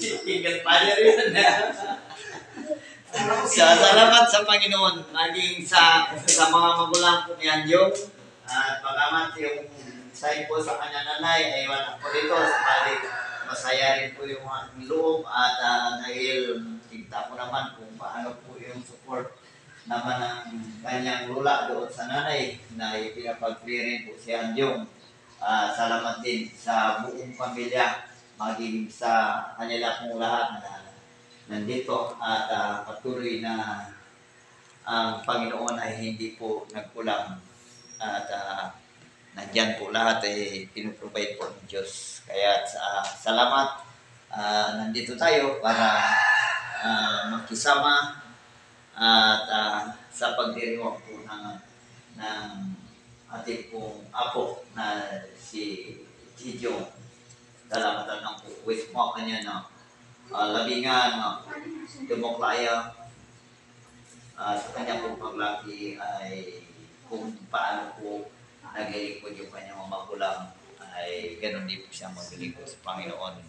Single father yun. Salamat sa Panginoon, naging sa mga magulang ko ni Anjong. At pagamat yung sign po sa kanya nanay ay wala po dito. Sabalik, masaya rin po yung aking loob. At dahil kita ko naman kung paano po yung support naman ng kanyang lula doon sa nanay na ipinapag-clearin po si Anjong. Salamat din sa buong pamilya, maging sa kanila pong lahat na nandito at patuloy na ang Panginoon ay hindi po nagkulang at nandyan po lahat ay pinuprovide po ng Diyos. Kaya salamat, nandito tayo para makisama at sa pagdiriwang po ng ating pong apo na si Gijong. Salamatan ng po. With mo kanya na labingan, demoklaya sa kanya pong paglaki ay kung paano po naglilingkod yung kanyang mga magulang ay ganun din po siya maglilingkod sa Panginoon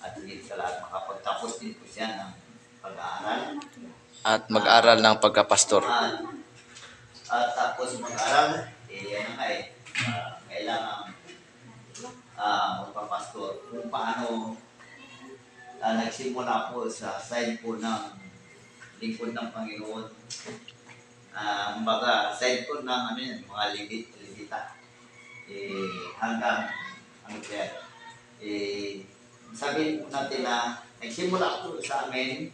at higit sa lahat makapagtapos din po siya ng pag-aaral at mag-aral ng pagkapastor. At tapos mag-aral, yan nga kailangan magpapastor. Kung paano nagsimula po sa side po ng lingkod ng Panginoon. Kumbaga, side po ng mga libita. Hanggang, sabihin po natin na nagsimula po sa akin,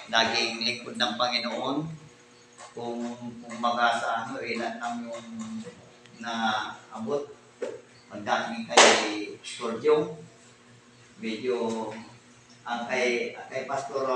naging lingkod ng Panginoon. Kung baga sa ilan lang yung naabot. Pagdating kay Pastor Jong, medyo ang kay Pastor